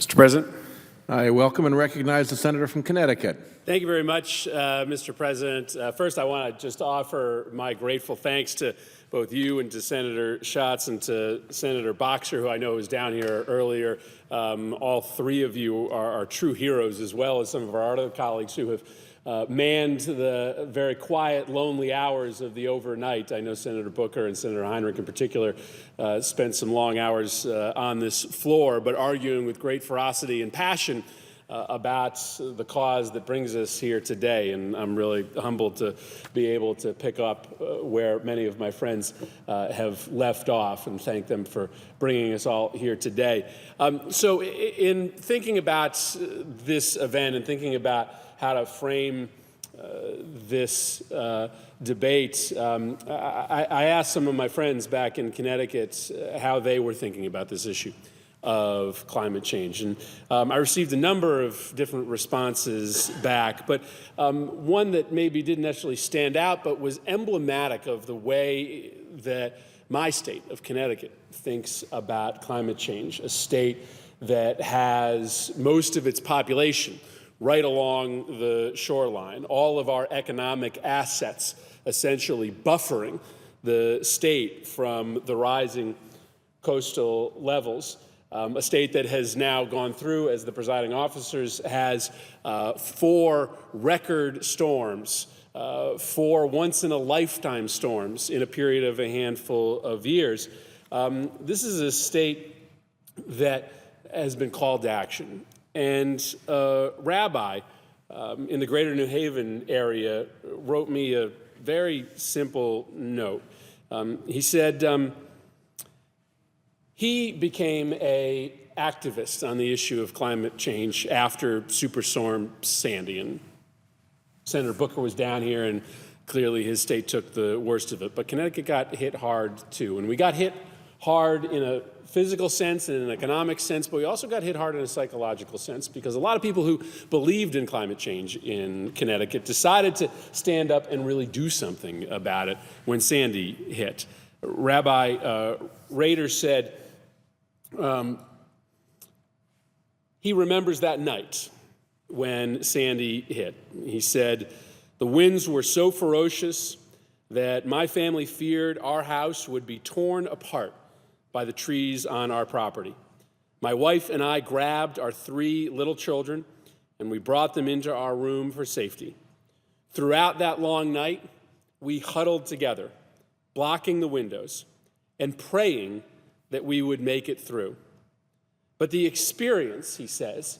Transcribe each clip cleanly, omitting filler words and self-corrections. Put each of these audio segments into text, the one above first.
Mr. President, I welcome and recognize the senator from Connecticut. Thank you very much, Mr. President. First, I want to just offer my grateful thanks to both you and to Senator Schatz and to Senator Boxer, who I know was down here earlier. All three of you are true heroes, as well as some of our other colleagues who have manned the very quiet, lonely hours of the overnight. I know Senator Booker and Senator Heinrich in particular spent some long hours on this floor, but arguing with great ferocity and passion about the cause that brings us here today. And I'm really humbled to be able to pick up where many of my friends have left off, and thank them for bringing us all here today. So in thinking about this event and thinking about how to frame this debate, I asked some of my friends back in Connecticut how they were thinking about this issue of climate change. And I received a number of different responses back, but one that maybe didn't necessarily stand out, but was emblematic of the way that my state of Connecticut thinks about climate change, a state that has most of its population right along the shoreline, all of our economic assets essentially buffering the state from the rising coastal levels. A state that has now gone through, as the presiding officers has, 4 record storms, 4 once-in-a-lifetime storms in a period of a handful of years. This is a state that has been called to action. And a rabbi in the greater New Haven area wrote me a very simple note. He said, he became an activist on the issue of climate change after Superstorm Sandy. And Senator Booker was down here, and clearly his state took the worst of it. But Connecticut got hit hard, too. And we got hit hard in a physical sense and in an economic sense, but we also got hit hard in a psychological sense, because a lot of people who believed in climate change in Connecticut decided to stand up and really do something about it when Sandy hit. Rabbi Rader said, he remembers that night when Sandy hit. He said, "The winds were so ferocious that my family feared our house would be torn apart by the trees on our property. My wife and I grabbed our 3 little children and we brought them into our room for safety. Throughout that long night, we huddled together, blocking the windows and praying that we would make it through. But the experience," he says,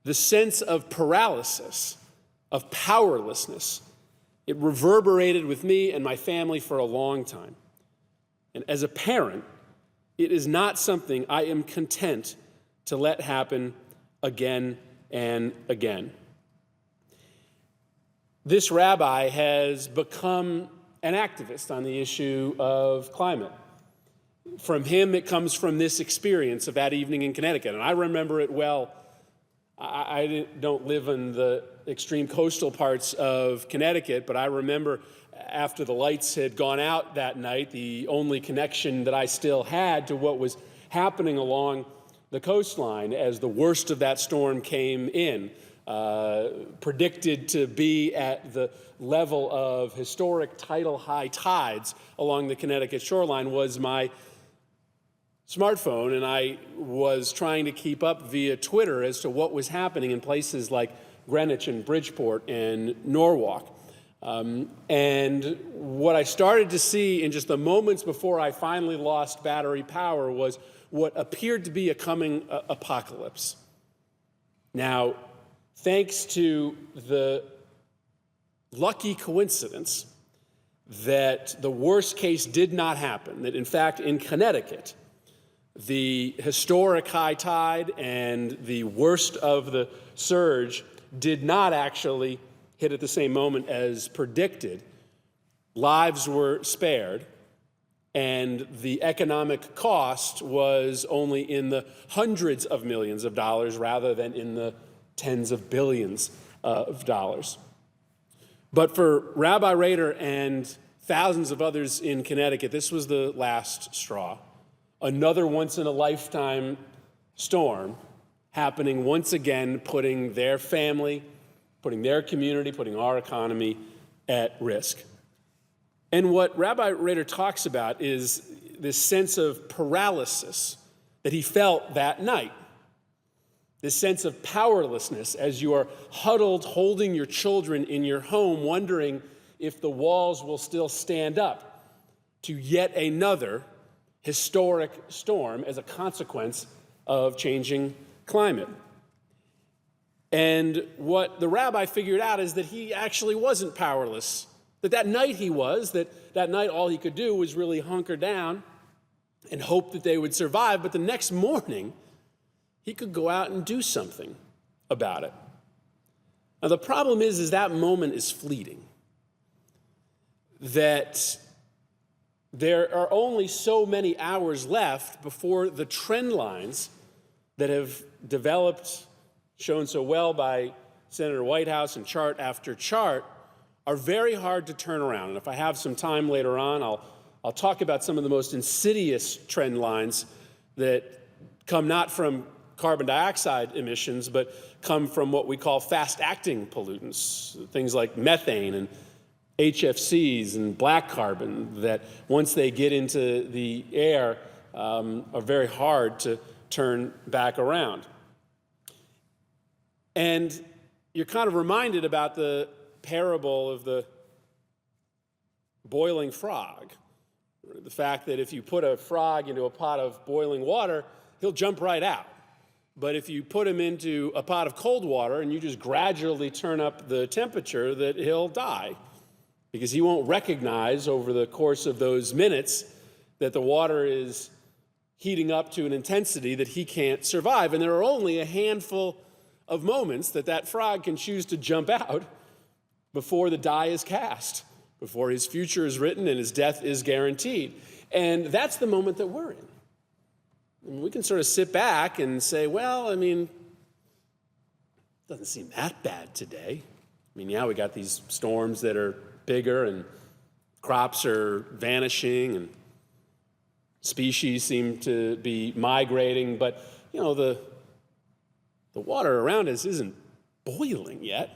"the sense of paralysis, of powerlessness, it reverberated with me and my family for a long time. And as a parent, it is not something I am content to let happen again and again." This rabbi has become an activist on the issue of climate. From him, it comes from this experience of that evening in Connecticut. And I remember it well. I don't live in the extreme coastal parts of Connecticut, but I remember after the lights had gone out that night, the only connection that I still had to what was happening along the coastline as the worst of that storm came in, predicted to be at the level of historic tidal high tides along the Connecticut shoreline, was my smartphone, and I was trying to keep up via Twitter as to what was happening in places like Greenwich and Bridgeport and Norwalk. And what I started to see in just the moments before I finally lost battery power was what appeared to be a coming apocalypse. Now, thanks to the lucky coincidence that the worst case did not happen, that in fact in Connecticut, the historic high tide and the worst of the surge did not actually hit at the same moment as predicted. Lives were spared, and the economic cost was only in the hundreds of millions of dollars rather than in the tens of billions of dollars. But for Rabbi Rader and thousands of others in Connecticut, this was the last straw. Another once-in-a-lifetime storm happening once again, putting their family, putting their community, putting our economy at risk. And what Rabbi Rader talks about is this sense of paralysis that he felt that night, this sense of powerlessness as you are huddled holding your children in your home, wondering if the walls will still stand up to yet another historic storm as a consequence of changing climate. And what the rabbi figured out is that he actually wasn't powerless, that night he was, that night all he could do was really hunker down and hope that they would survive, but the next morning he could go out and do something about it. Now the problem is that moment is fleeting, that there are only so many hours left before the trend lines that have developed, shown so well by Senator Whitehouse and chart after chart, are very hard to turn around. And if I have some time later on, I'll talk about some of the most insidious trend lines that come not from carbon dioxide emissions, but come from what we call fast-acting pollutants, things like methane and HFCs and black carbon that once they get into the air are very hard to turn back around. And you're kind of reminded about the parable of the boiling frog. The fact that if you put a frog into a pot of boiling water, he'll jump right out. But if you put him into a pot of cold water and you just gradually turn up the temperature, that he'll die, because he won't recognize over the course of those minutes that the water is heating up to an intensity that he can't survive. And there are only a handful of moments that frog can choose to jump out before the die is cast, before his future is written and his death is guaranteed. And that's the moment that we're in. And we can sort of sit back and say, well, I mean, it doesn't seem that bad today. I mean, yeah, we got these storms that are bigger and crops are vanishing and species seem to be migrating, but, you know, the water around us isn't boiling yet.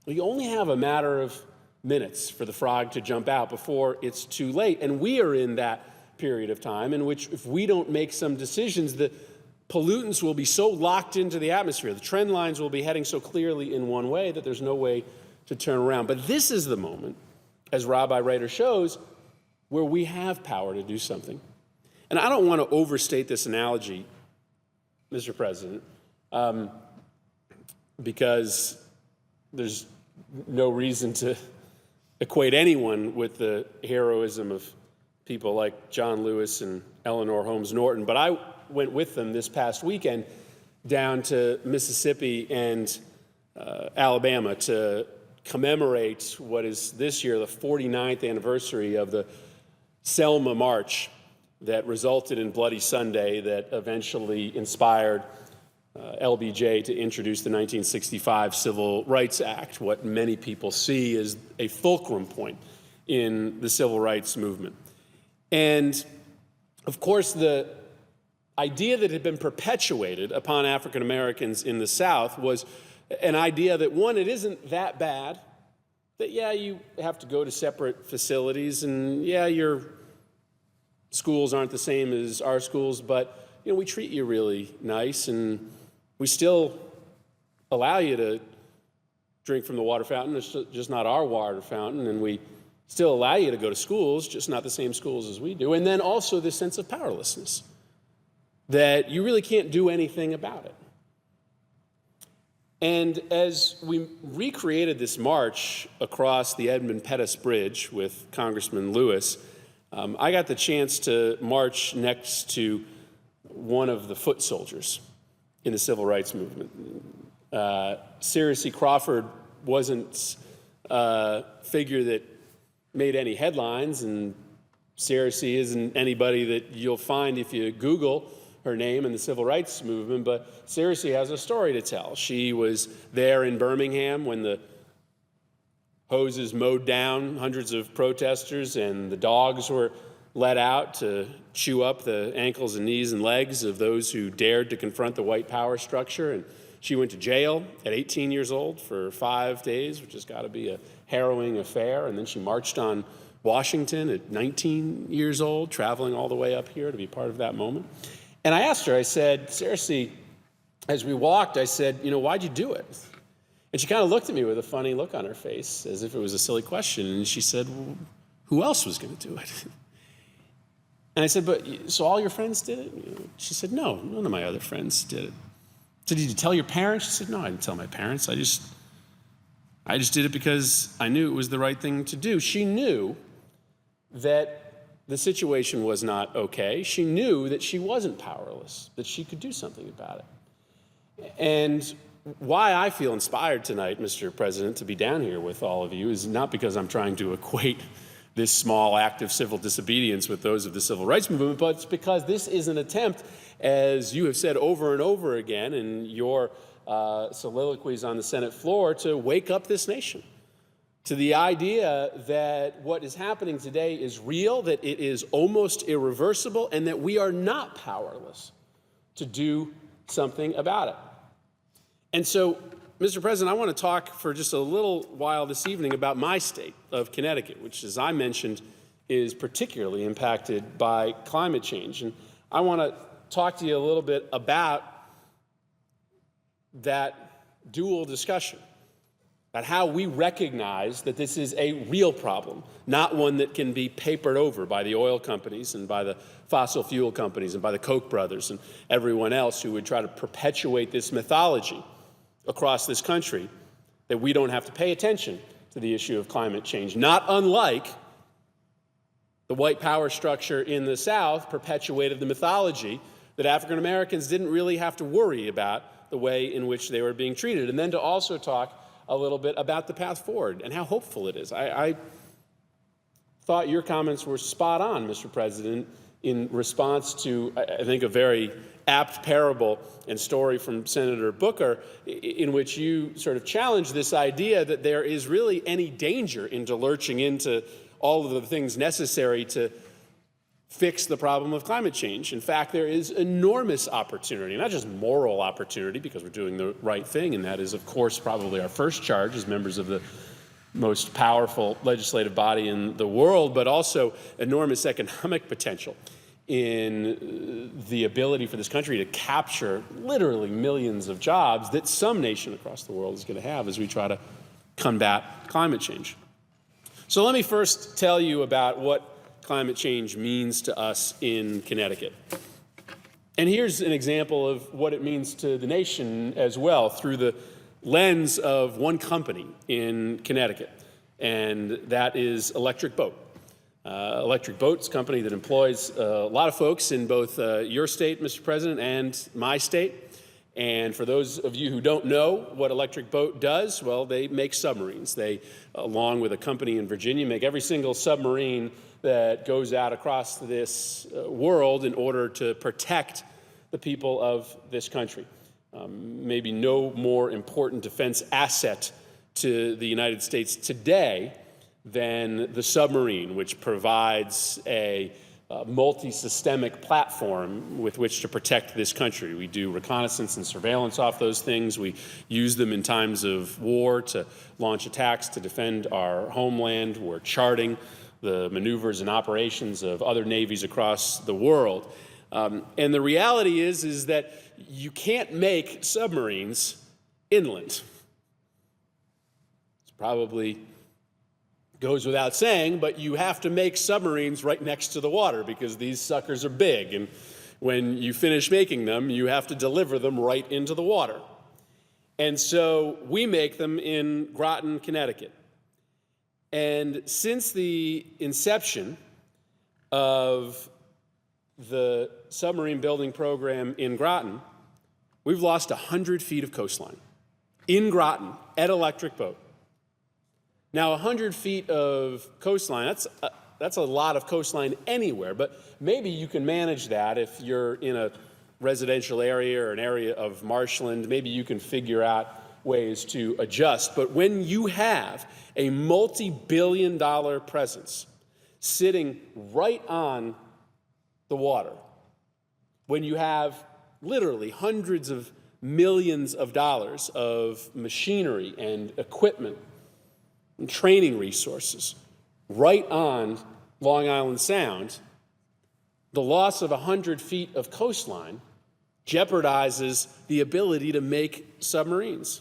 We only have a matter of minutes for the frog to jump out before it's too late. And we are in that period of time in which, if we don't make some decisions, the pollutants will be so locked into the atmosphere, the trend lines will be heading so clearly in one way that there's no way to turn around. But this is the moment, as Rabbi Rader shows, where we have power to do something. And I don't want to overstate this analogy, Mr. President, because there's no reason to equate anyone with the heroism of people like John Lewis and Eleanor Holmes Norton. But I went with them this past weekend down to Mississippi and Alabama to commemorate what is this year the 49th anniversary of the Selma March that resulted in Bloody Sunday, that eventually inspired LBJ to introduce the 1965 Civil Rights Act, what many people see as a fulcrum point in the civil rights movement. And, of course, the idea that had been perpetuated upon African Americans in the South was an idea that, one, it isn't that bad, that, yeah, you have to go to separate facilities, and, yeah, your schools aren't the same as our schools, but, you know, we treat you really nice, and we still allow you to drink from the water fountain. It's just not our water fountain, and we still allow you to go to schools, just not the same schools as we do. And then also this sense of powerlessness, that you really can't do anything about it. And as we recreated this march across the Edmund Pettus Bridge with Congressman Lewis, I got the chance to march next to one of the foot soldiers in the civil rights movement. Cyrus Crawford wasn't a figure that made any headlines, and Cyrus isn't anybody that you'll find if you Google her name in the civil rights movement, but Cyrus has a story to tell. She was there in Birmingham when the hoses mowed down hundreds of protesters and the dogs were let out to chew up the ankles and knees and legs of those who dared to confront the white power structure. And she went to jail at 18 years old for 5 days, which has got to be a harrowing affair. And then she marched on Washington at 19 years old, traveling all the way up here to be part of that moment. And I asked her, I said, seriously, as we walked, I said, why'd you do it? And she kind of looked at me with a funny look on her face, as if it was a silly question. And she said, well, who else was going to do it? And I said, so all your friends did it? She said, no, none of my other friends did it. I said, did you tell your parents? She said, no, I didn't tell my parents. I just did it because I knew it was the right thing to do. She knew that the situation was not okay. She knew that she wasn't powerless, that she could do something about it. And why I feel inspired tonight, Mr. President, to be down here with all of you is not because I'm trying to equate this small act of civil disobedience with those of the civil rights movement, but it's because this is an attempt, as you have said over and over again in your soliloquies on the Senate floor, to wake up this nation to the idea that what is happening today is real, that it is almost irreversible, and that we are not powerless to do something about it. And so, Mr. President, I want to talk for just a little while this evening about my state of Connecticut, which, as I mentioned, is particularly impacted by climate change. And I want to talk to you a little bit about that dual discussion, about how we recognize that this is a real problem, not one that can be papered over by the oil companies and by the fossil fuel companies and by the Koch brothers and everyone else who would try to perpetuate this mythology across this country, that we don't have to pay attention to the issue of climate change, not unlike the white power structure in the South perpetuated the mythology that African Americans didn't really have to worry about the way in which they were being treated. And then to also talk a little bit about the path forward and how hopeful it is. I thought your comments were spot on, Mr. President, in response to, I think, a very apt parable and story from Senator Booker, in which you sort of challenged this idea that there is really any danger into lurching into all of the things necessary to fix the problem of climate change. In fact, there is enormous opportunity, not just moral opportunity, because we're doing the right thing, and that is, of course, probably our first charge as members of the most powerful legislative body in the world, but also enormous economic potential in the ability for this country to capture literally millions of jobs that some nation across the world is going to have as we try to combat climate change. So let me first tell you about what climate change means to us in Connecticut. And here's an example of what it means to the nation as well through the lens of one company in Connecticut, and that is Electric Boat. Electric Boat's a company that employs a lot of folks in both your state, Mr. President, and my state. And for those of you who don't know what Electric Boat does, well, they make submarines. They, along with a company in Virginia, make every single submarine that goes out across this world in order to protect the people of this country. Maybe no more important defense asset to the United States today than the submarine, which provides a multi-systemic platform with which to protect this country. We do reconnaissance and surveillance off those things. We use them in times of war to launch attacks to defend our homeland. We're charting the maneuvers and operations of other navies across the world. And the reality is that you can't make submarines inland. It's probably goes without saying, but you have to make submarines right next to the water because these suckers are big. And when you finish making them, you have to deliver them right into the water. And so we make them in Groton, Connecticut. And since the inception of the submarine building program in Groton, we've lost 100 feet of coastline in Groton at Electric Boat. Now, 100 feet of coastline, that's a lot of coastline anywhere, but maybe you can manage that if you're in a residential area or an area of marshland. Maybe you can figure out ways to adjust. But when you have a multi-billion-dollar presence sitting right on the water, when you have literally hundreds of millions of dollars of machinery and equipment and training resources right on Long Island Sound, the loss of 100 feet of coastline jeopardizes the ability to make submarines.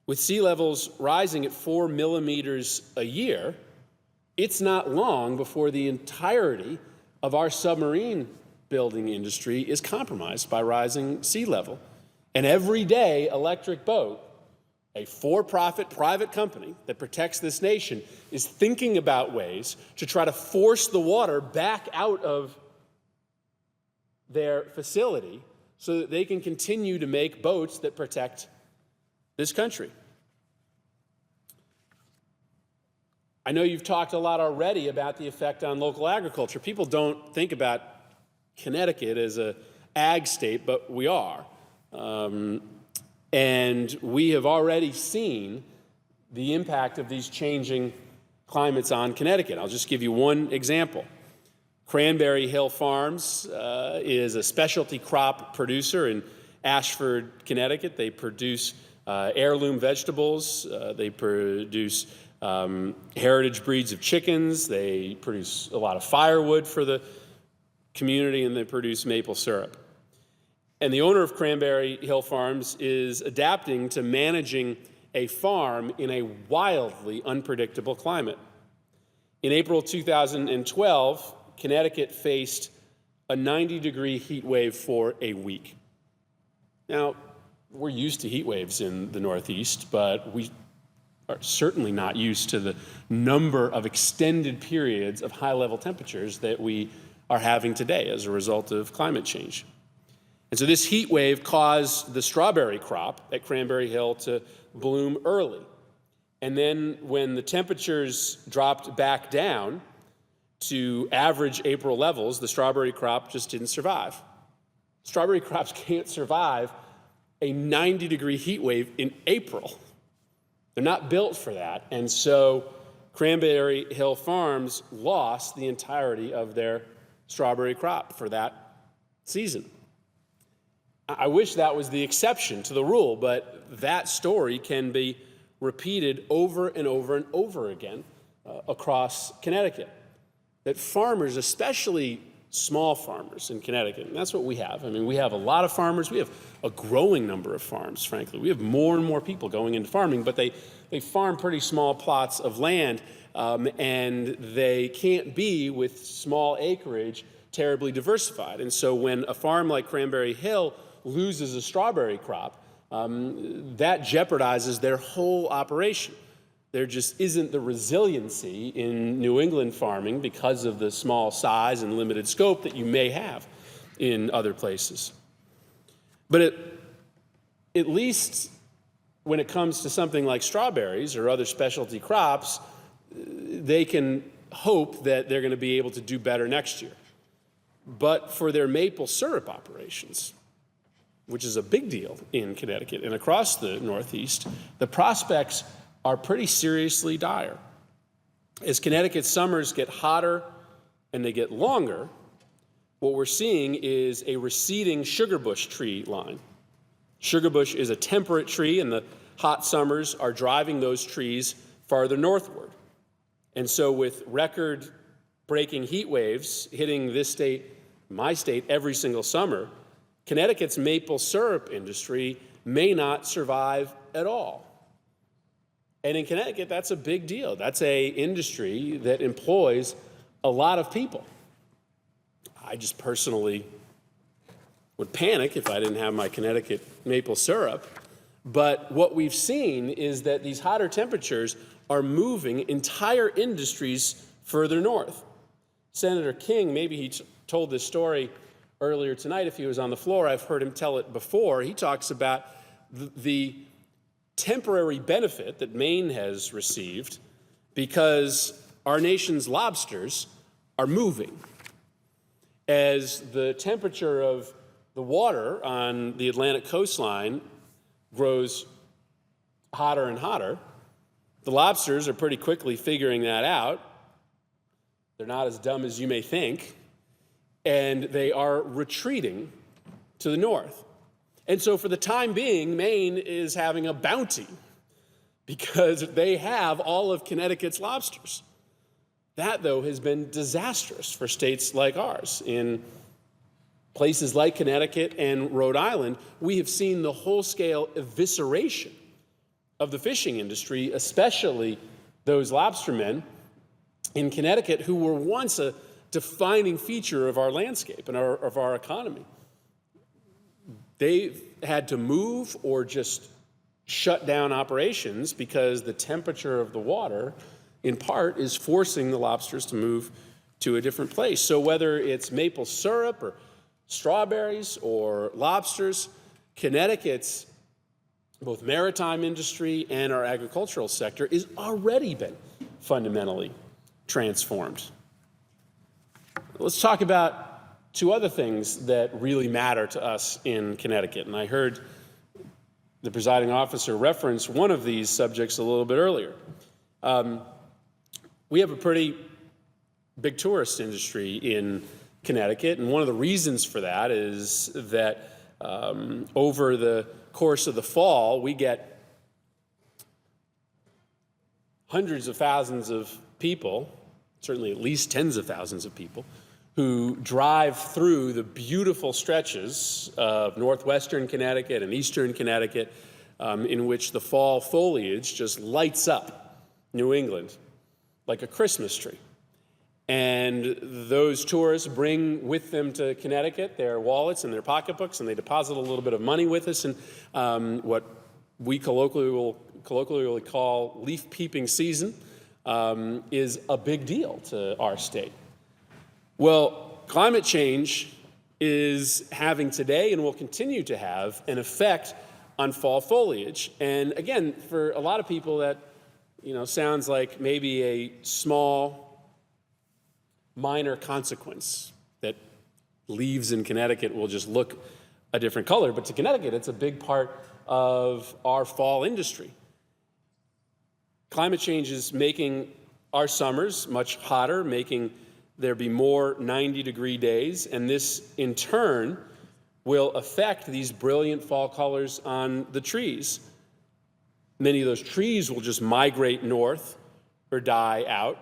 With sea levels rising at 4 millimeters a year, it's not long before the entirety of our submarine building industry is compromised by rising sea level. An everyday electric boat, a for-profit private company that protects this nation, is thinking about ways to try to force the water back out of their facility so that they can continue to make boats that protect this country. I know you've talked a lot already about the effect on local agriculture. People don't think about Connecticut as an ag state, but we are. And we have already seen the impact of these changing climates on Connecticut. I'll just give you one example. Cranberry Hill Farms is a specialty crop producer in Ashford, Connecticut. They produce heirloom vegetables. They produce heritage breeds of chickens. They produce a lot of firewood for the community, and they produce maple syrup. And the owner of Cranberry Hill Farms is adapting to managing a farm in a wildly unpredictable climate. In April 2012, Connecticut faced a 90-degree heat wave for a week. Now, we're used to heat waves in the Northeast, but we are certainly not used to the number of extended periods of high-level temperatures that we are having today as a result of climate change. And so this heat wave caused the strawberry crop at Cranberry Hill to bloom early. And then when the temperatures dropped back down to average April levels, the strawberry crop just didn't survive. Strawberry crops can't survive a 90-degree heat wave in April. They're not built for that. And so Cranberry Hill Farms lost the entirety of their strawberry crop for that season. I wish that was the exception to the rule, but that story can be repeated over and over and over again across Connecticut. That farmers, especially small farmers in Connecticut, and that's what we have. I mean, we have a lot of farmers. We have a growing number of farms, frankly. We have more and more people going into farming, but they farm pretty small plots of land, and they can't be, with small acreage, terribly diversified. And so when a farm like Cranberry Hill loses a strawberry crop, that jeopardizes their whole operation. There just isn't the resiliency in New England farming because of the small size and limited scope that you may have in other places. But at least when it comes to something like strawberries or other specialty crops, they can hope that they're going to be able to do better next year. But for their maple syrup operations, which is a big deal in Connecticut and across the Northeast, the prospects are pretty seriously dire. As Connecticut's summers get hotter and they get longer, what we're seeing is a receding sugarbush tree line. Sugarbush is a temperate tree, and the hot summers are driving those trees farther northward. And so with record-breaking heat waves hitting this state, my state, every single summer, Connecticut's maple syrup industry may not survive at all. And in Connecticut, that's a big deal. That's an industry that employs a lot of people. I just personally would panic if I didn't have my Connecticut maple syrup. But what we've seen is that these hotter temperatures are moving entire industries further north. Senator King, maybe he told this story earlier tonight if he was on the floor. I've heard him tell it before. He talks about the temporary benefit that Maine has received because our nation's lobsters are moving. As the temperature of the water on the Atlantic coastline grows hotter and hotter, the lobsters are pretty quickly figuring that out, They're not as dumb as you may think, and they are retreating to the north. And so for the time being, Maine is having a bounty because they have all of Connecticut's lobsters. That, though, has been disastrous for states like ours. In places like Connecticut and Rhode Island, we have seen the whole-scale evisceration of the fishing industry, especially those lobstermen in Connecticut who were once a defining feature of our landscape and of our economy. They've had to move or just shut down operations because the temperature of the water, in part, is forcing the lobsters to move to a different place. So whether it's maple syrup or strawberries or lobsters, Connecticut's both maritime industry and our agricultural sector is already been fundamentally transformed. Let's talk about two other things that really matter to us in Connecticut. And I heard the presiding officer reference one of these subjects a little bit earlier. We have a pretty big tourist industry in Connecticut, and one of the reasons for that is that over the course of the fall, we get hundreds of thousands of people, certainly at least tens of thousands of people, who drive through the beautiful stretches of northwestern Connecticut and eastern Connecticut in which the fall foliage just lights up New England like a Christmas tree. And those tourists bring with them to Connecticut their wallets and their pocketbooks, and they deposit a little bit of money with us. And what we colloquially will call leaf peeping season is a big deal to our state. Well, climate change is having today and will continue to have an effect on fall foliage. And again, for a lot of people that sounds like maybe a small, minor consequence, that leaves in Connecticut will just look a different color. But to Connecticut, it's a big part of our fall industry. Climate change is making our summers much hotter, making there be more 90-degree days, and this, in turn, will affect these brilliant fall colors on the trees. Many of those trees will just migrate north or die out,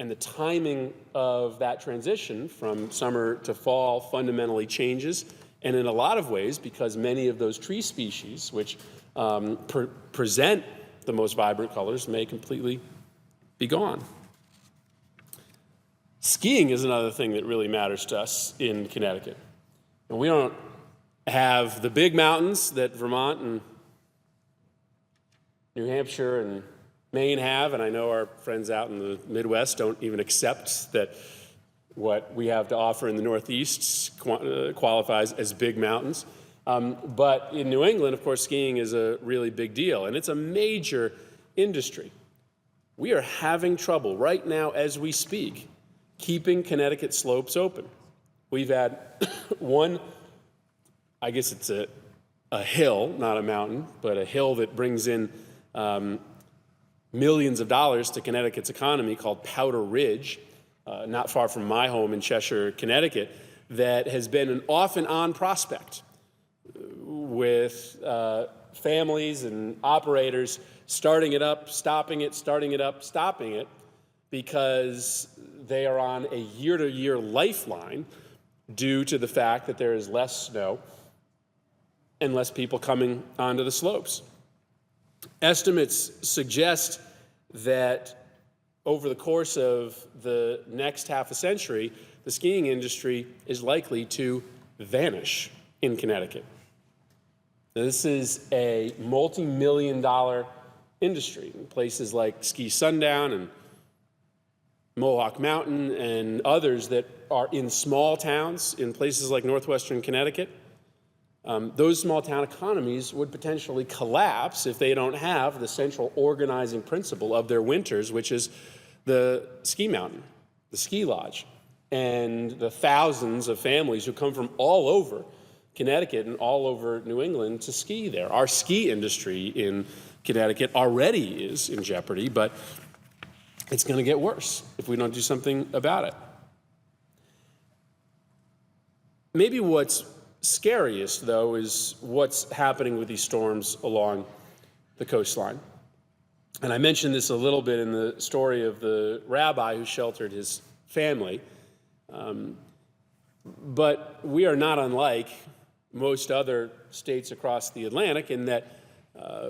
and the timing of that transition from summer to fall fundamentally changes, and in a lot of ways, because many of those tree species, which present the most vibrant colors, may completely be gone. Skiing is another thing that really matters to us in Connecticut. And we don't have the big mountains that Vermont and New Hampshire and Maine have, and I know our friends out in the Midwest don't even accept that what we have to offer in the Northeast qualifies as big mountains. But in New England, of course, skiing is a really big deal, and it's a major industry. We are having trouble right now as we speak keeping Connecticut slopes open. We've had one, I guess it's a hill, not a mountain, but a hill that brings in millions of dollars to Connecticut's economy called Powder Ridge, not far from my home in Cheshire, Connecticut, that has been an off-and-on prospect with families and operators starting it up, stopping it, starting it up, stopping it, because they are on a year-to-year lifeline due to the fact that there is less snow and less people coming onto the slopes. Estimates suggest that over the course of the next half a century, the skiing industry is likely to vanish in Connecticut. This is a multi-million-dollar industry in places like Ski Sundown and Mohawk Mountain and others that are in small towns in places like northwestern Connecticut. Those small town economies would potentially collapse if they don't have the central organizing principle of their winters, which is the ski mountain, the ski lodge, and the thousands of families who come from all over Connecticut and all over New England to ski there. Our ski industry in Connecticut already is in jeopardy, but it's going to get worse if we don't do something about it. Maybe what's scariest, though, is what's happening with these storms along the coastline. And I mentioned this a little bit in the story of the rabbi who sheltered his family. But we are not unlike most other states across the Atlantic in that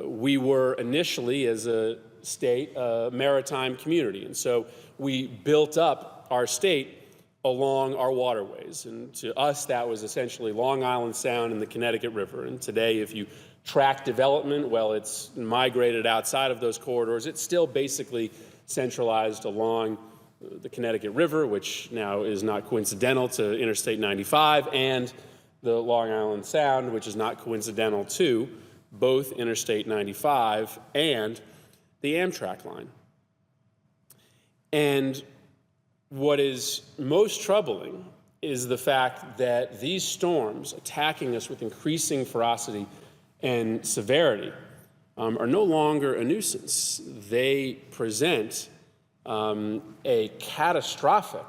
we were initially, as a state, a maritime community. And so we built up our state along our waterways. And to us, that was essentially Long Island Sound and the Connecticut River. And today, if you track development, well, it's migrated outside of those corridors. It's still basically centralized along the Connecticut River, which now is not coincidental to Interstate 95, and the Long Island Sound, which is not coincidental to both Interstate 95 and the Amtrak line. And what is most troubling is the fact that these storms attacking us with increasing ferocity and severity are no longer a nuisance. They present a catastrophic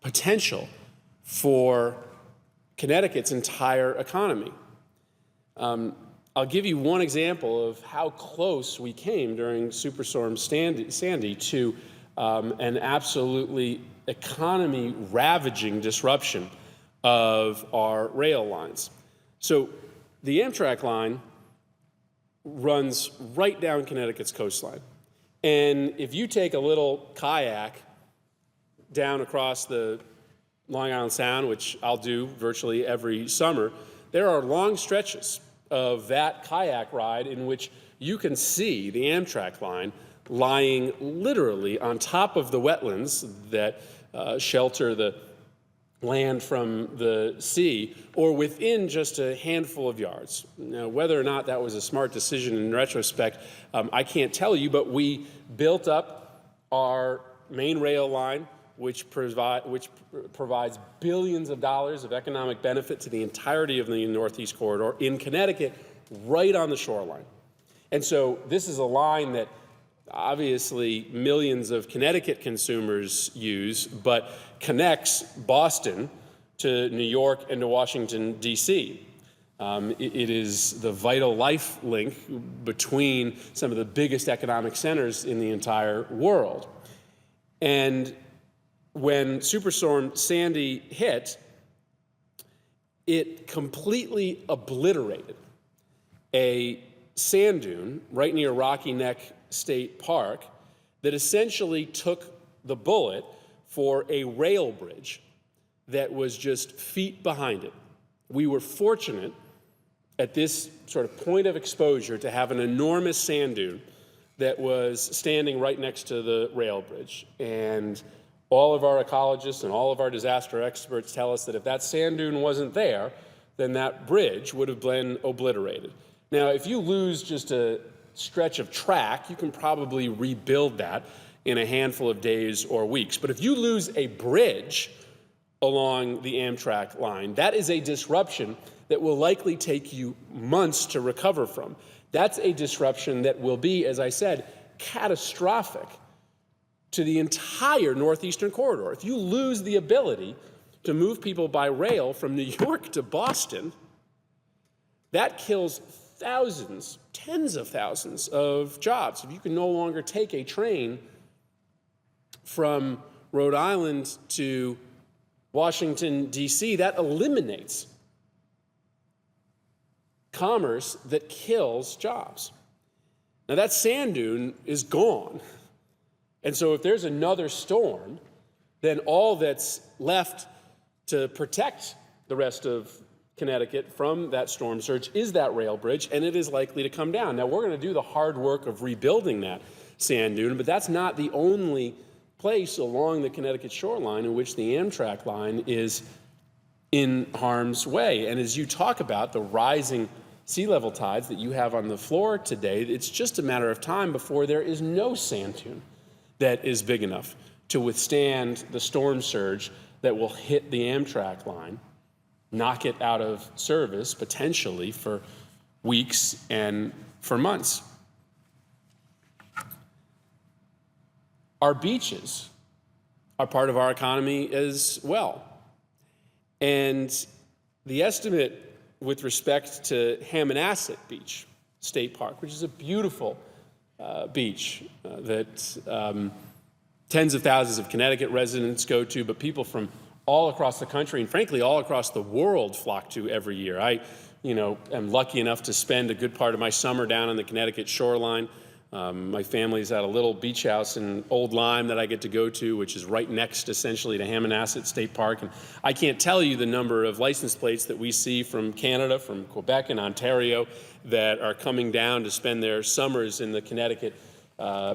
potential for Connecticut's entire economy. I'll give you one example of how close we came during Superstorm Sandy to an absolutely economy-ravaging disruption of our rail lines. So the Amtrak line runs right down Connecticut's coastline. And if you take a little kayak down across the Long Island Sound, which I'll do virtually every summer, there are long stretches of that kayak ride in which you can see the Amtrak line lying literally on top of the wetlands that shelter the land from the sea, or within just a handful of yards. Now, whether or not that was a smart decision in retrospect, I can't tell you, but we built up our main rail line, which provides billions of dollars of economic benefit to the entirety of the Northeast Corridor in Connecticut, right on the shoreline. And so this is a line that obviously millions of Connecticut consumers use, but connects Boston to New York and to Washington, D.C. It is the vital life link between some of the biggest economic centers in the entire world. And when Superstorm Sandy hit, it completely obliterated a sand dune right near Rocky Neck State Park that essentially took the bullet for a rail bridge that was just feet behind it. We were fortunate at this sort of point of exposure to have an enormous sand dune that was standing right next to the rail bridge. And all of our ecologists and all of our disaster experts tell us that if that sand dune wasn't there, then that bridge would have been obliterated. Now, if you lose just a stretch of track, you can probably rebuild that in a handful of days or weeks. But if you lose a bridge along the Amtrak line, that is a disruption that will likely take you months to recover from. That's a disruption that will be, as I said, catastrophic to the entire Northeastern Corridor. If you lose the ability to move people by rail from New York to Boston, that kills thousands, tens of thousands of jobs. If you can no longer take a train from Rhode Island to Washington, D.C., that eliminates commerce that kills jobs. Now, that sand dune is gone. And so if there's another storm, then all that's left to protect the rest of Connecticut from that storm surge is that rail bridge, and it is likely to come down. Now, we're going to do the hard work of rebuilding that sand dune, but that's not the only place along the Connecticut shoreline in which the Amtrak line is in harm's way. And as you talk about the rising sea level tides that you have on the floor today, it's just a matter of time before there is no sand dune that is big enough to withstand the storm surge that will hit the Amtrak line, knock it out of service potentially for weeks and for months. Our beaches are part of our economy as well. And the estimate with respect to Hammonasset Beach State Park, which is a beautiful beach that tens of thousands of Connecticut residents go to, but people from all across the country and frankly all across the world flock to every year. I am lucky enough to spend a good part of my summer down on the Connecticut shoreline. My family's at a little beach house in Old Lyme that I get to go to, which is right next essentially to Hammonasset State Park. And I can't tell you the number of license plates that we see from Canada, from Quebec and Ontario that are coming down to spend their summers in the Connecticut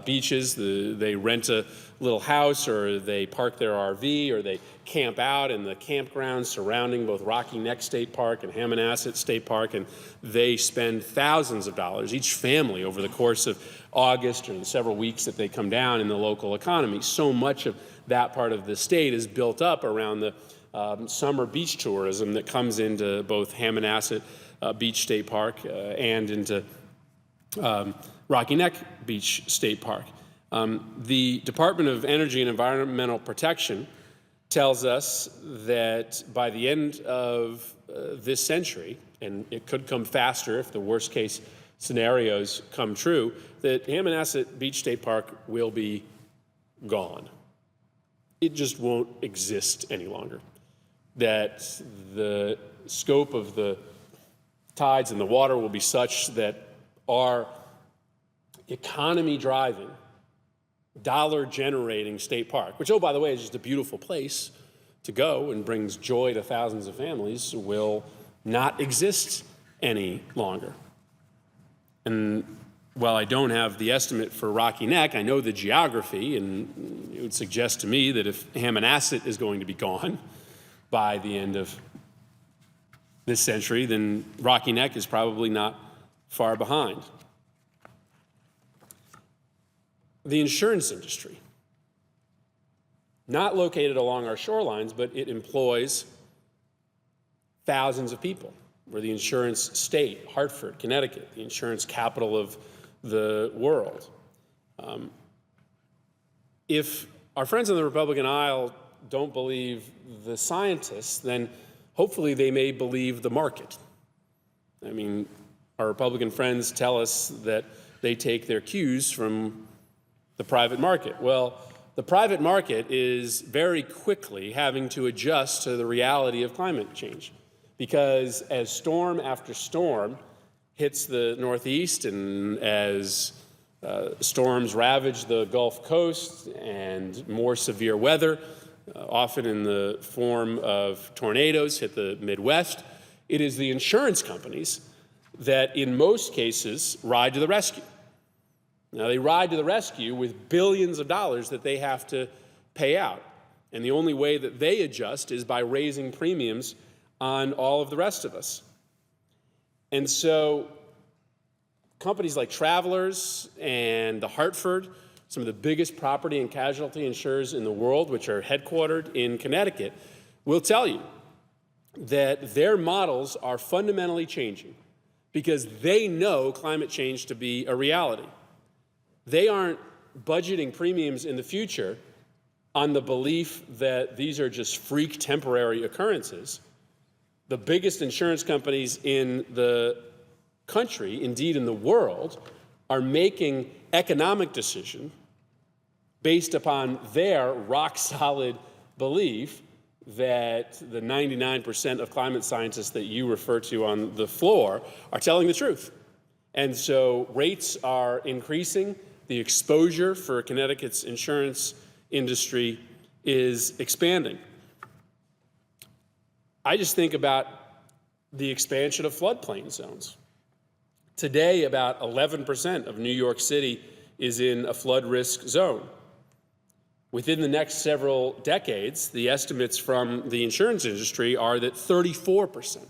beaches. They rent a little house, or they park their RV, or they camp out in the campgrounds surrounding both Rocky Neck State Park and Hammonasset State Park, and they spend thousands of dollars, each family, over the course of August or the several weeks that they come down in the local economy. So much of that part of the state is built up around the summer beach tourism that comes into both Hammonasset Beach State Park and into Rocky Neck Beach State Park. The Department of Energy and Environmental Protection tells us that by the end of this century, and it could come faster if the worst case scenarios come true, that Hammonasset Beach State Park will be gone. It just won't exist any longer. That the scope of the tides and the water will be such that our economy-driving, dollar-generating state park, which, oh, by the way, is just a beautiful place to go and brings joy to thousands of families, will not exist any longer. And while I don't have the estimate for Rocky Neck, I know the geography, and it would suggest to me that if Hammonasset is going to be gone by the end of this century, then Rocky Neck is probably not far behind. The insurance industry, not located along our shorelines, but it employs thousands of people. We're the insurance state, Hartford, Connecticut, the insurance capital of the world. If our friends on the Republican aisle don't believe the scientists, then hopefully they may believe the market. I mean, our Republican friends tell us that they take their cues from the private market. Well, the private market is very quickly having to adjust to the reality of climate change, because as storm after storm hits the Northeast, and as storms ravage the Gulf Coast, and more severe weather, often in the form of tornadoes, hit the Midwest, it is the insurance companies that in most cases ride to the rescue. Now, they ride to the rescue with billions of dollars that they have to pay out. And the only way that they adjust is by raising premiums on all of the rest of us. And so companies like Travelers and the Hartford, some of the biggest property and casualty insurers in the world, which are headquartered in Connecticut, will tell you that their models are fundamentally changing because they know climate change to be a reality. They aren't budgeting premiums in the future on the belief that these are just freak temporary occurrences. The biggest insurance companies in the country, indeed in the world, are making economic decisions based upon their rock-solid belief that the 99% of climate scientists that you refer to on the floor are telling the truth. And so rates are increasing. The exposure for Connecticut's insurance industry is expanding. I just think about the expansion of floodplain zones. Today, about 11% of New York City is in a flood risk zone. Within the next several decades, the estimates from the insurance industry are that 34%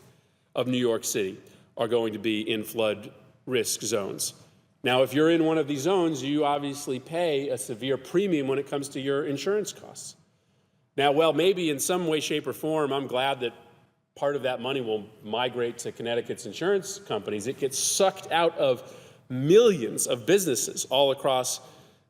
of New York City are going to be in flood risk zones. Now, if you're in one of these zones, you obviously pay a severe premium when it comes to your insurance costs. Now, well, maybe in some way, shape, or form, I'm glad that part of that money will migrate to Connecticut's insurance companies. It gets sucked out of millions of businesses all across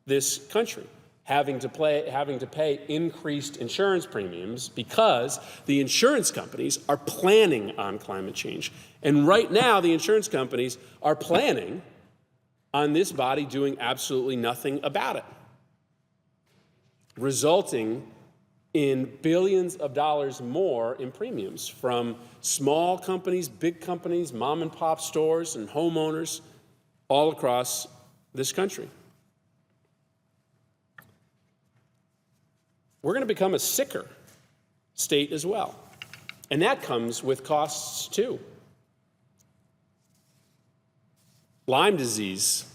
this country. having to pay increased insurance premiums because the insurance companies are planning on climate change. And right now, the insurance companies are planning on this body doing absolutely nothing about it, resulting in billions of dollars more in premiums from small companies, big companies, mom and pop stores, and homeowners all across this country. We're going to become a sicker state as well. And that comes with costs too. Lyme disease,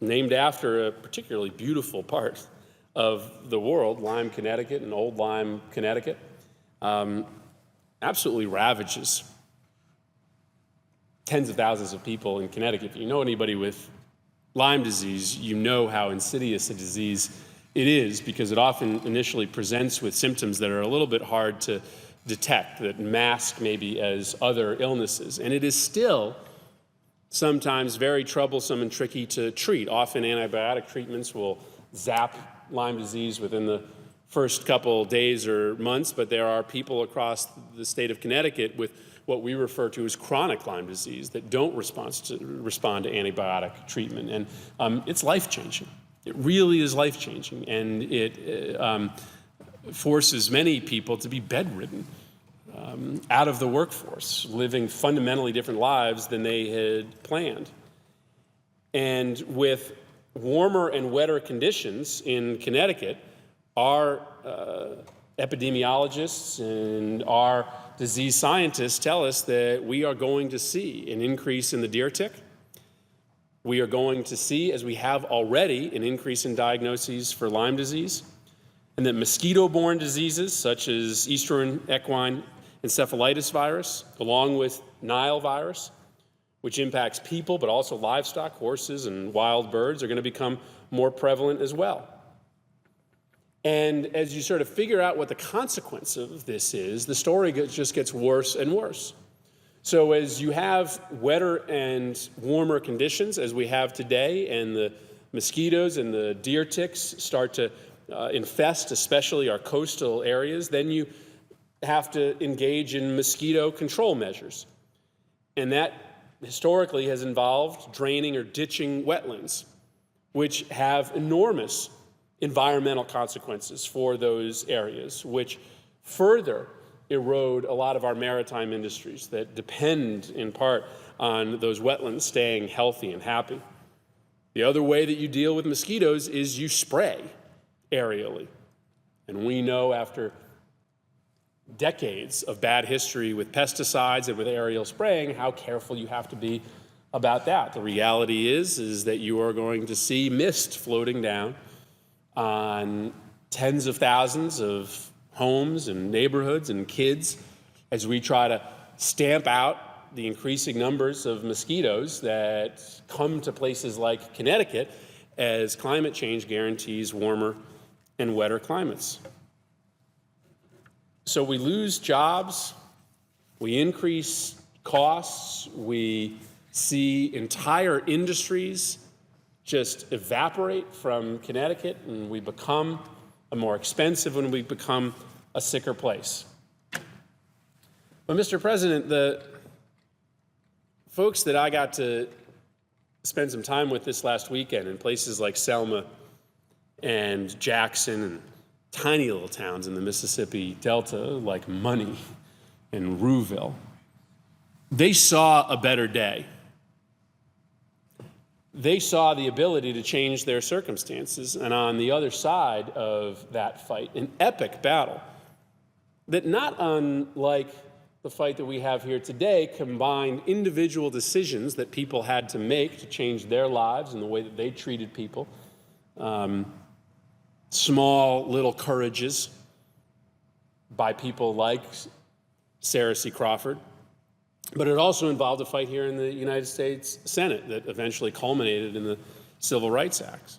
named after a particularly beautiful part of the world, Lyme, Connecticut, and Old Lyme, Connecticut, absolutely ravages tens of thousands of people in Connecticut. If you know anybody with Lyme disease, you know how insidious a disease it is, because it often initially presents with symptoms that are a little bit hard to detect, that mask maybe as other illnesses. And it is still sometimes very troublesome and tricky to treat. Often antibiotic treatments will zap Lyme disease within the first couple days or months, but there are people across the state of Connecticut with what we refer to as chronic Lyme disease that don't respond to antibiotic treatment. And it's life-changing. It really is life-changing, and it forces many people to be bedridden, out of the workforce, living fundamentally different lives than they had planned. And with warmer and wetter conditions in Connecticut, our epidemiologists and our disease scientists tell us that we are going to see an increase in the deer tick. We are going to see, as we have already, an increase in diagnoses for Lyme disease, and that mosquito-borne diseases such as Eastern equine encephalitis virus, along with Nile virus, which impacts people but also livestock, horses, and wild birds, are going to become more prevalent as well. And as you sort of figure out what the consequence of this is, the story just gets worse and worse. So as you have wetter and warmer conditions, as we have today, and the mosquitoes and the deer ticks start to infest especially our coastal areas, then you have to engage in mosquito control measures. And that historically has involved draining or ditching wetlands, which have enormous environmental consequences for those areas, which further erode a lot of our maritime industries that depend in part on those wetlands staying healthy and happy. The other way that you deal with mosquitoes is you spray aerially. And we know after decades of bad history with pesticides and with aerial spraying how careful you have to be about that. The reality is that you are going to see mist floating down on tens of thousands of homes and neighborhoods and kids as we try to stamp out the increasing numbers of mosquitoes that come to places like Connecticut as climate change guarantees warmer and wetter climates. So we lose jobs, we increase costs, we see entire industries just evaporate from Connecticut, and we become more expensive when we become a sicker place. But Mr. President, the folks that I got to spend some time with this last weekend in places like Selma and Jackson and tiny little towns in the Mississippi Delta like Money and Rouville, they saw a better day. They saw the ability to change their circumstances, and on the other side of that fight, an epic battle that, not unlike the fight that we have here today, combined individual decisions that people had to make to change their lives and the way that they treated people, small little courages by people like Sarah C. Crawford. But it also involved a fight here in the United States Senate that eventually culminated in the Civil Rights Act.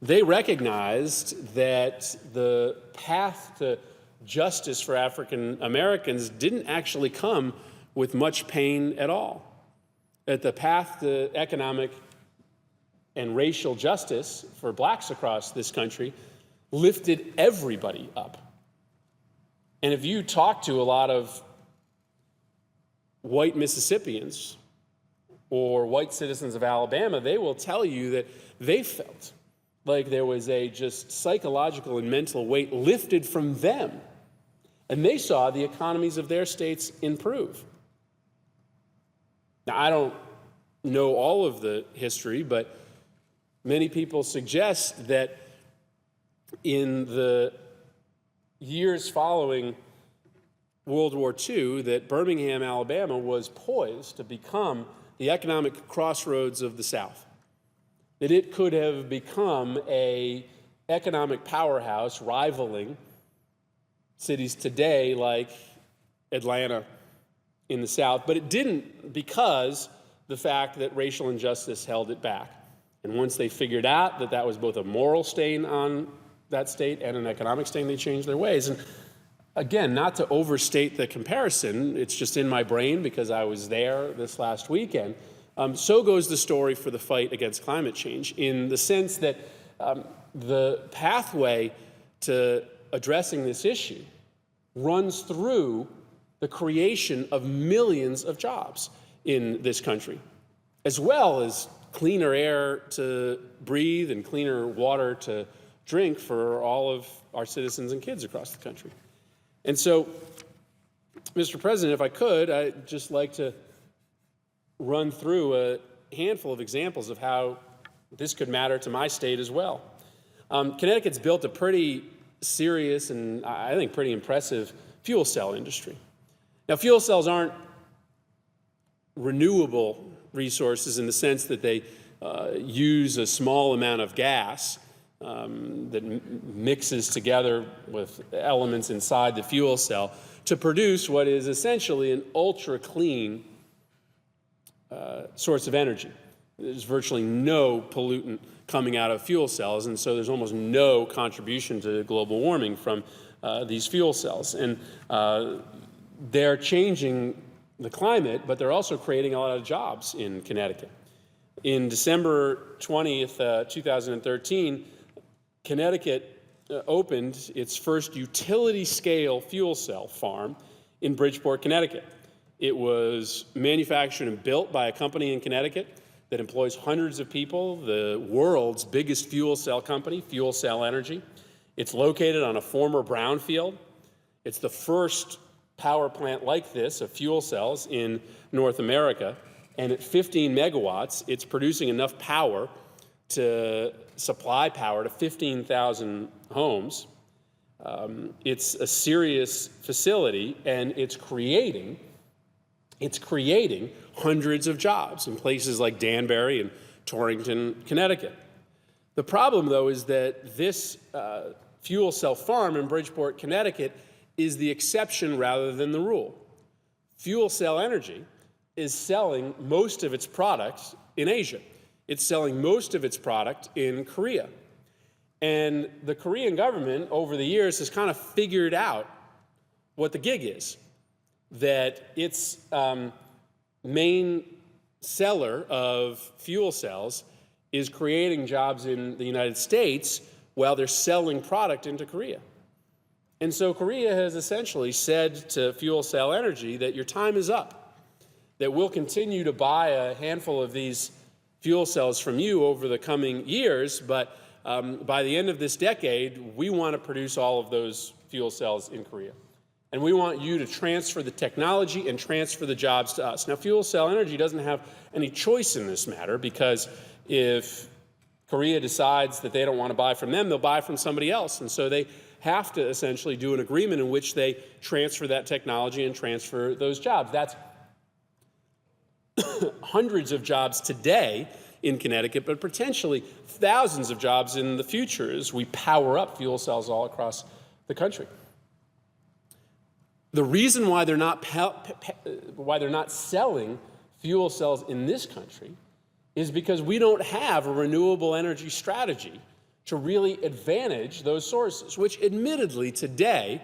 They recognized that the path to justice for African Americans didn't actually come with much pain at all. That the path to economic and racial justice for blacks across this country lifted everybody up. And if you talk to a lot of white Mississippians or white citizens of Alabama, they will tell you that they felt like there was a just psychological and mental weight lifted from them, and they saw the economies of their states improve. Now, I don't know all of the history, but many people suggest that in the years following World War II, that Birmingham, Alabama was poised to become the economic crossroads of the South, that it could have become an economic powerhouse rivaling cities today like Atlanta in the South, but it didn't because the fact that racial injustice held it back. And once they figured out that that was both a moral stain on that state and an economic stain, they changed their ways. And again, not to overstate the comparison, it's just in my brain because I was there this last weekend. So goes the story for the fight against climate change, in the sense that the pathway to addressing this issue runs through the creation of millions of jobs in this country, as well as cleaner air to breathe and cleaner water to drink for all of our citizens and kids across the country. And so, Mr. President, if I could, I'd just like to run through a handful of examples of how this could matter to my state as well. Connecticut's built a pretty serious and I think pretty impressive fuel cell industry. Now, fuel cells aren't renewable resources in the sense that they use a small amount of gas that mixes together with elements inside the fuel cell to produce what is essentially an ultra-clean source of energy. There's virtually no pollutant coming out of fuel cells, and so there's almost no contribution to global warming from these fuel cells. And they're changing the climate, but they're also creating a lot of jobs in Connecticut. In December 20th, 2013, Connecticut opened its first utility-scale fuel cell farm in Bridgeport, Connecticut. It was manufactured and built by a company in Connecticut that employs hundreds of people, the world's biggest fuel cell company, Fuel Cell Energy. It's located on a former brownfield. It's the first power plant like this of fuel cells in North America. And at 15 megawatts, it's producing enough power to supply power to 15,000 homes. It's a serious facility, and it's creating hundreds of jobs in places like Danbury and Torrington, Connecticut. The problem, though, is that this fuel cell farm in Bridgeport, Connecticut, is the exception rather than the rule. Fuel Cell Energy is selling most of its products in Asia. It's selling most of its product in Korea. And the Korean government, over the years, has kind of figured out what the gig is, that its main seller of fuel cells is creating jobs in the United States while they're selling product into Korea. And so Korea has essentially said to Fuel Cell Energy that your time is up, that we'll continue to buy a handful of these fuel cells from you over the coming years, but by the end of this decade, we want to produce all of those fuel cells in Korea. And we want you to transfer the technology and transfer the jobs to us. Now, Fuel Cell Energy doesn't have any choice in this matter, because if Korea decides that they don't want to buy from them, they'll buy from somebody else. And so they have to essentially do an agreement in which they transfer that technology and transfer those jobs. That's hundreds of jobs today in Connecticut, but potentially thousands of jobs in the future as we power up fuel cells all across the country. The reason why they're not selling fuel cells in this country is because we don't have a renewable energy strategy to really advantage those sources, which admittedly today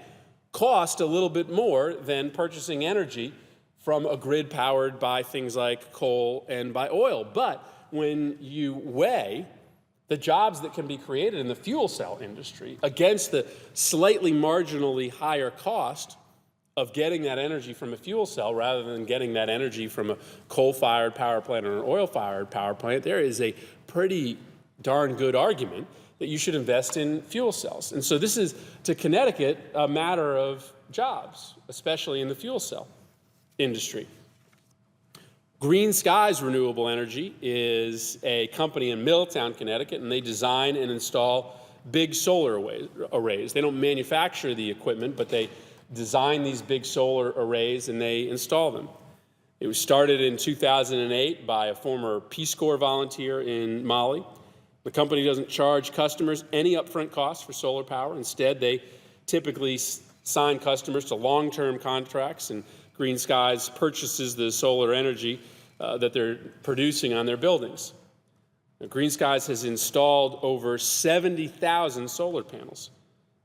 cost a little bit more than purchasing energy from a grid powered by things like coal and by oil. But when you weigh the jobs that can be created in the fuel cell industry against the slightly marginally higher cost of getting that energy from a fuel cell rather than getting that energy from a coal-fired power plant or an oil-fired power plant, there is a pretty darn good argument that you should invest in fuel cells. And so this is, to Connecticut, a matter of jobs, especially in the fuel cell industry. Green Skies Renewable Energy is a company in Middletown, Connecticut, and they design and install big solar arrays. They don't manufacture the equipment, but they design these big solar arrays and they install them. It was started in 2008 by a former Peace Corps volunteer in Mali. The company doesn't charge customers any upfront costs for solar power. Instead, they typically sign customers to long-term contracts, and Green Skies purchases the solar energy that they're producing on their buildings. Now, Green Skies has installed over 70,000 solar panels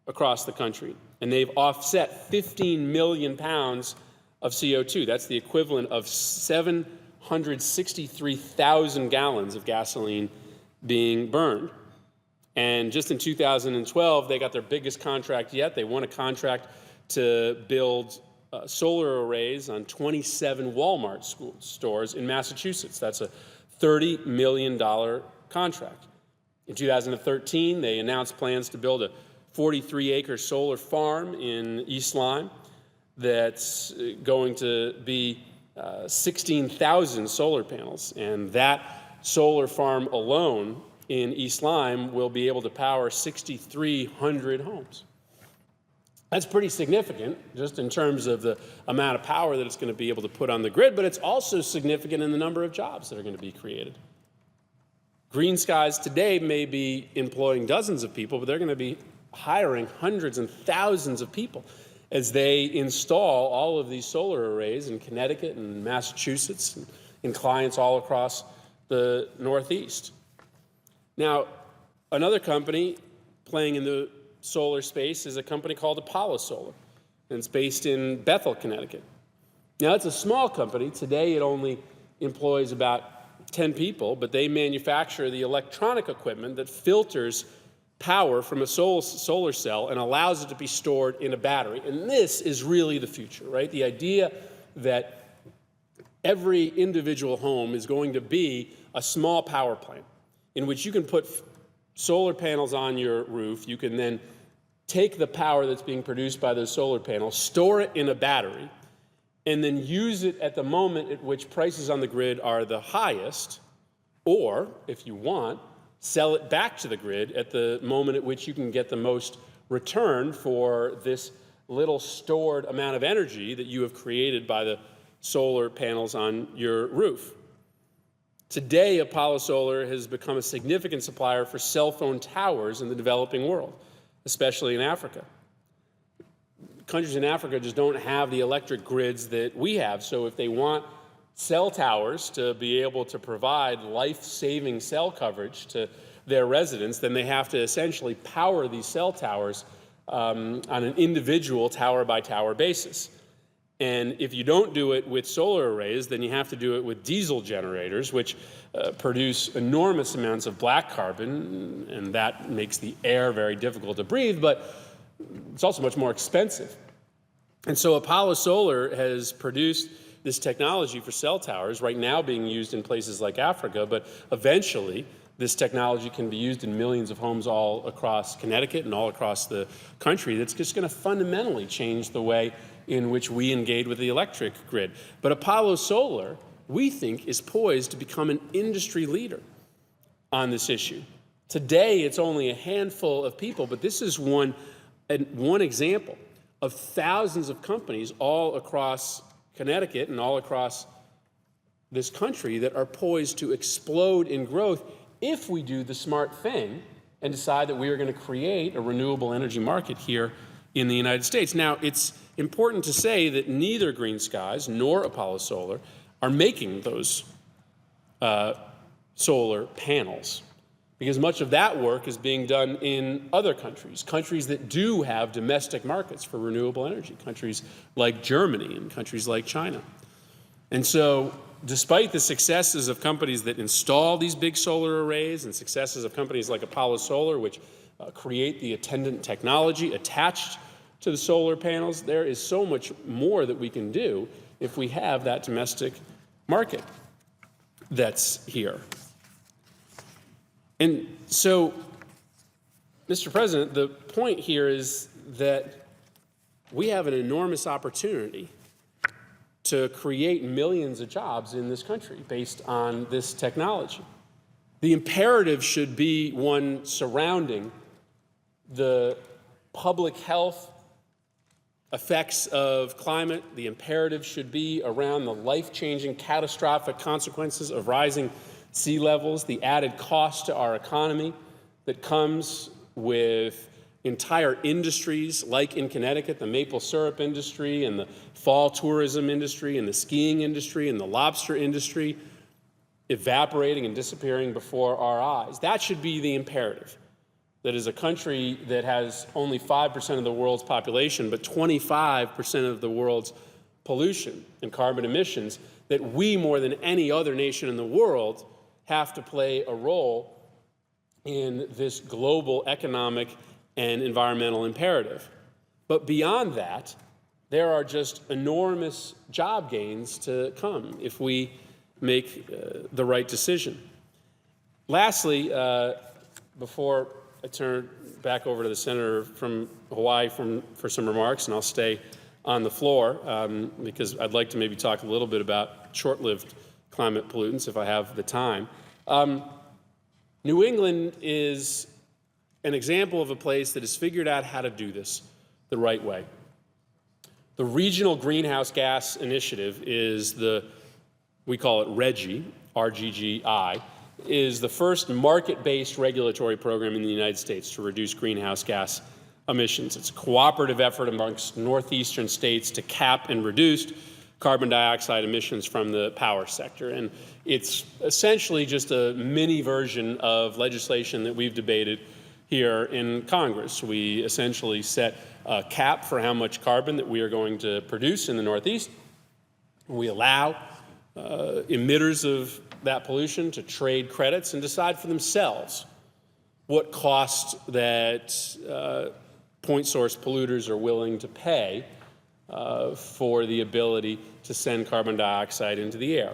across the country, and they've offset 15 million pounds of CO2. That's the equivalent of 763,000 gallons of gasoline being burned. And just in 2012, they got their biggest contract yet. They won a contract to build solar arrays on 27 Walmart stores in Massachusetts. That's a $30 million contract. In 2013, they announced plans to build a 43-acre solar farm in East Lyme that's going to be 16,000 solar panels. And that solar farm alone in East Lyme will be able to power 6,300 homes. That's pretty significant just in terms of the amount of power that it's going to be able to put on the grid, but it's also significant in the number of jobs that are going to be created. Green Skies today may be employing dozens of people, but they're going to be hiring hundreds and thousands of people as they install all of these solar arrays in Connecticut and Massachusetts and in clients all across the Northeast. Now, another company playing in the solar space is a company called Apollo Solar, and it's based in Bethel, Connecticut. Now, it's a small company. Today, it only employs about 10 people, but they manufacture the electronic equipment that filters power from a solar cell and allows it to be stored in a battery. And this is really the future, right? The idea that every individual home is going to be a small power plant in which you can put solar panels on your roof. You can then take the power that's being produced by those solar panels, store it in a battery, and then use it at the moment at which prices on the grid are the highest, or, if you want, sell it back to the grid at the moment at which you can get the most return for this little stored amount of energy that you have created by the solar panels on your roof. Today, Apollo Solar has become a significant supplier for cell phone towers in the developing world, especially in Africa. Countries in Africa just don't have the electric grids that we have, so if they want cell towers to be able to provide life-saving cell coverage to their residents, then they have to essentially power these cell towers on an individual tower-by-tower basis. And if you don't do it with solar arrays, then you have to do it with diesel generators, which produce enormous amounts of black carbon, and that makes the air very difficult to breathe, but it's also much more expensive. And so Apollo Solar has produced this technology for cell towers, right now being used in places like Africa, but eventually this technology can be used in millions of homes all across Connecticut and all across the country. That's just going to fundamentally change the way in which we engage with the electric grid. But Apollo Solar, we think, is poised to become an industry leader on this issue. Today, it's only a handful of people, but this is one example of thousands of companies all across Connecticut and all across this country that are poised to explode in growth if we do the smart thing and decide that we are going to create a renewable energy market here in the United States. Now, it's important to say that neither Green Skies nor Apollo Solar are making those solar panels, because much of that work is being done in other countries, countries that do have domestic markets for renewable energy, countries like Germany and countries like China. And so despite the successes of companies that install these big solar arrays and successes of companies like Apollo Solar, which create the attendant technology attached to the solar panels, there is so much more that we can do if we have that domestic market that's here. And so, Mr. President, the point here is that we have an enormous opportunity to create millions of jobs in this country based on this technology. The imperative should be one surrounding the public health effects of climate. The imperative should be around the life-changing, catastrophic consequences of rising sea levels, the added cost to our economy that comes with entire industries, like in Connecticut, the maple syrup industry and the fall tourism industry and the skiing industry and the lobster industry evaporating and disappearing before our eyes. That should be the imperative. That is a country that has only 5% of the world's population, but 25% of the world's pollution and carbon emissions, that we, more than any other nation in the world, have to play a role in this global economic and environmental imperative. But beyond that, there are just enormous job gains to come if we make the right decision. Lastly, before I turn back over to the senator from Hawaii for some remarks, and I'll stay on the floor because I'd like to maybe talk a little bit about short-lived climate pollutants if I have the time. New England is an example of a place that has figured out how to do this the right way. The Regional Greenhouse Gas Initiative is we call it RGGI, R-G-G-I, is the first market-based regulatory program in the United States to reduce greenhouse gas emissions. It's a cooperative effort amongst northeastern states to cap and reduce carbon dioxide emissions from the power sector. And it's essentially just a mini version of legislation that we've debated here in Congress. We essentially set a cap for how much carbon that we are going to produce in the Northeast. We allow emitters of that pollution to trade credits and decide for themselves what cost that point source polluters are willing to pay for the ability to send carbon dioxide into the air.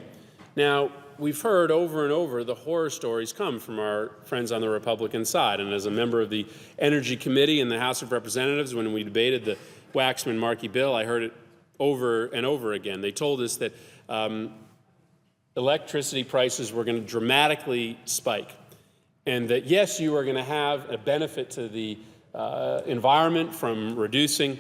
Now, we've heard over and over the horror stories come from our friends on the Republican side. And as a member of the Energy Committee in the House of Representatives, when we debated the Waxman-Markey bill, I heard it over and over again. They told us that electricity prices were going to dramatically spike, and that, yes, you are going to have a benefit to the environment from reducing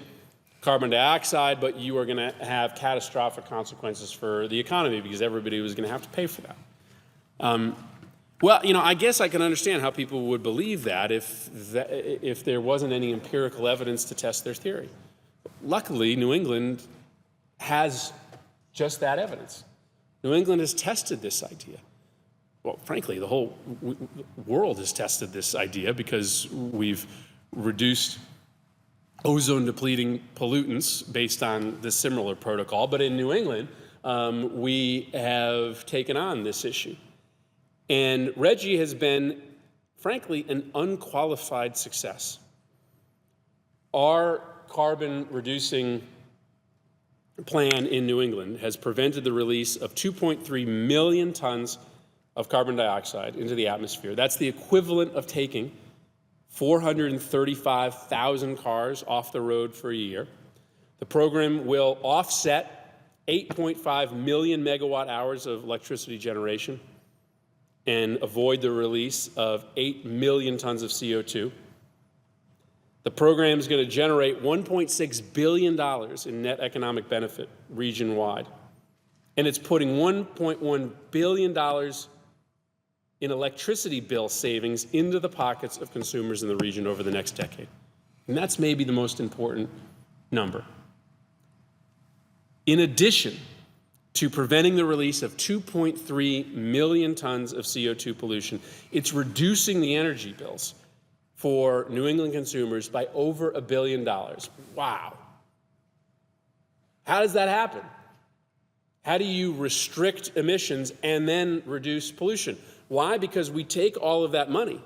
carbon dioxide, but you are going to have catastrophic consequences for the economy because everybody was going to have to pay for that. Well, I guess I can understand how people would believe that if there wasn't any empirical evidence to test their theory. Luckily, New England has just that evidence. New England has tested this idea. Well, frankly, the whole world has tested this idea because we've reduced ozone-depleting pollutants based on this similar protocol. But in New England, we have taken on this issue. And RGGI has been, frankly, an unqualified success. Our carbon-reducing plan in New England has prevented the release of 2.3 million tons of carbon dioxide into the atmosphere. That's the equivalent of taking 435,000 cars off the road for a year. The program will offset 8.5 million megawatt hours of electricity generation and avoid the release of 8 million tons of CO2. The program is going to generate $1.6 billion in net economic benefit region-wide. And it's putting $1.1 billion in electricity bill savings into the pockets of consumers in the region over the next decade. And that's maybe the most important number. In addition to preventing the release of 2.3 million tons of CO2 pollution, it's reducing the energy bills for New England consumers by over $1 billion. Wow. How does that happen? How do you restrict emissions and then reduce pollution? Why? Because we take all of that money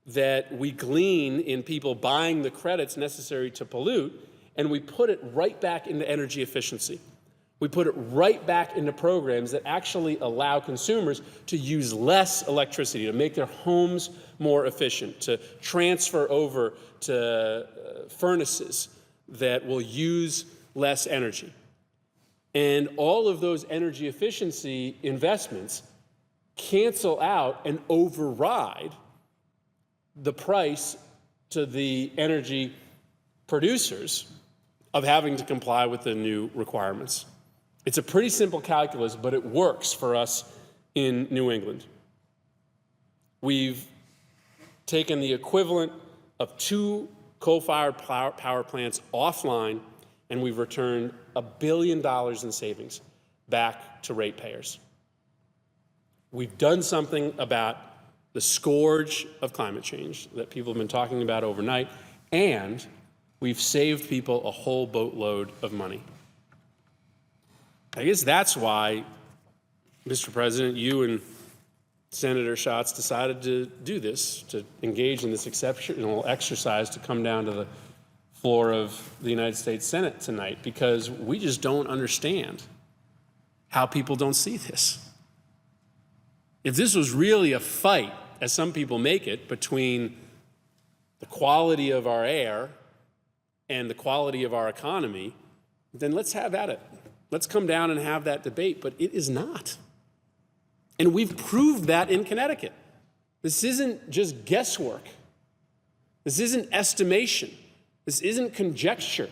that we glean in people buying the credits necessary to pollute, and we put it right back into energy efficiency. We put it right back into programs that actually allow consumers to use less electricity, to make their homes more efficient, to transfer over to furnaces that will use less energy. And all of those energy efficiency investments cancel out and override the price to the energy producers of having to comply with the new requirements. It's a pretty simple calculus, but it works for us in New England. We've taken the equivalent of 2 coal-fired power plants offline, and we've returned $1 billion in savings back to ratepayers. We've done something about the scourge of climate change that people have been talking about overnight, and we've saved people a whole boatload of money. I guess that's why, Mr. President, you and Senator Schatz decided to do this, to engage in this exceptional exercise to come down to the floor of the United States Senate tonight, because we just don't understand how people don't see this. If this was really a fight, as some people make it, between the quality of our air and the quality of our economy, then let's have at it. Let's come down and have that debate, but it is not. And we've proved that in Connecticut. This isn't just guesswork. This isn't estimation. This isn't conjecture.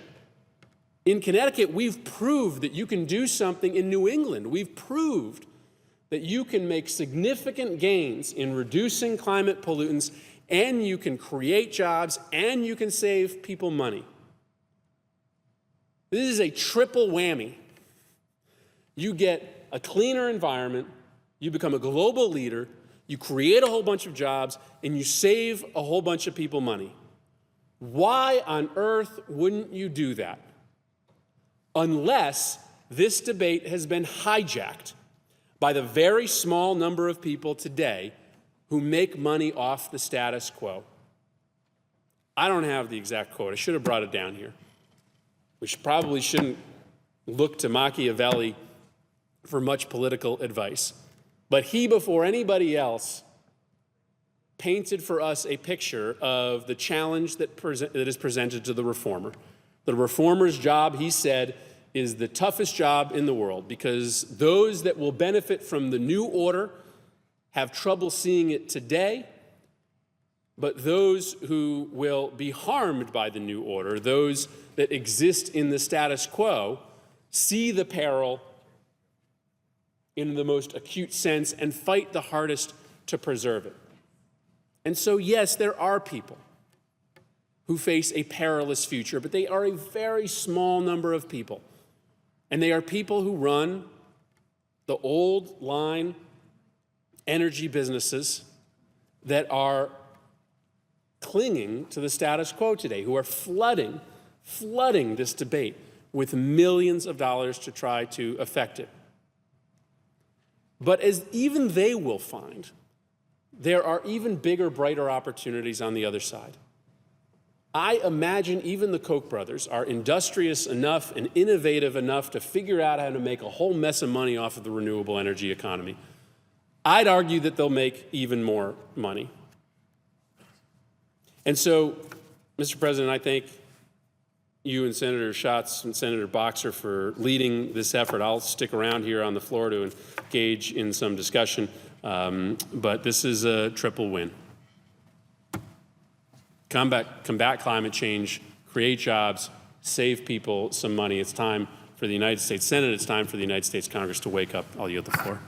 In Connecticut, we've proved that you can do something. In New England, we've proved that you can make significant gains in reducing climate pollutants, and you can create jobs, and you can save people money. This is a triple whammy. You get a cleaner environment, you become a global leader, you create a whole bunch of jobs, and you save a whole bunch of people money. Why on earth wouldn't you do that? Unless this debate has been hijacked by the very small number of people today who make money off the status quo. I don't have the exact quote. I should have brought it down here. We probably shouldn't look to Machiavelli for much political advice. But he, before anybody else, painted for us a picture of the challenge that is presented to the reformer. The reformer's job, he said, is the toughest job in the world, because those that will benefit from the new order have trouble seeing it today, but those who will be harmed by the new order, those that exist in the status quo, see the peril in the most acute sense and fight the hardest to preserve it. And so, yes, there are people who face a perilous future, but they are a very small number of people. And they are people who run the old line energy businesses that are clinging to the status quo today, who are flooding this debate with millions of dollars to try to affect it. But as even they will find, there are even bigger, brighter opportunities on the other side. I imagine even the Koch brothers are industrious enough and innovative enough to figure out how to make a whole mess of money off of the renewable energy economy. I'd argue that they'll make even more money. And so, Mr. President, I thank you and Senator Schatz and Senator Boxer for leading this effort. I'll stick around here on the floor to engage in some discussion, but this is a triple win. Combat climate change, create jobs, save people some money. It's time for the United States Senate, it's time for the United States Congress to wake up. I'll yield the floor.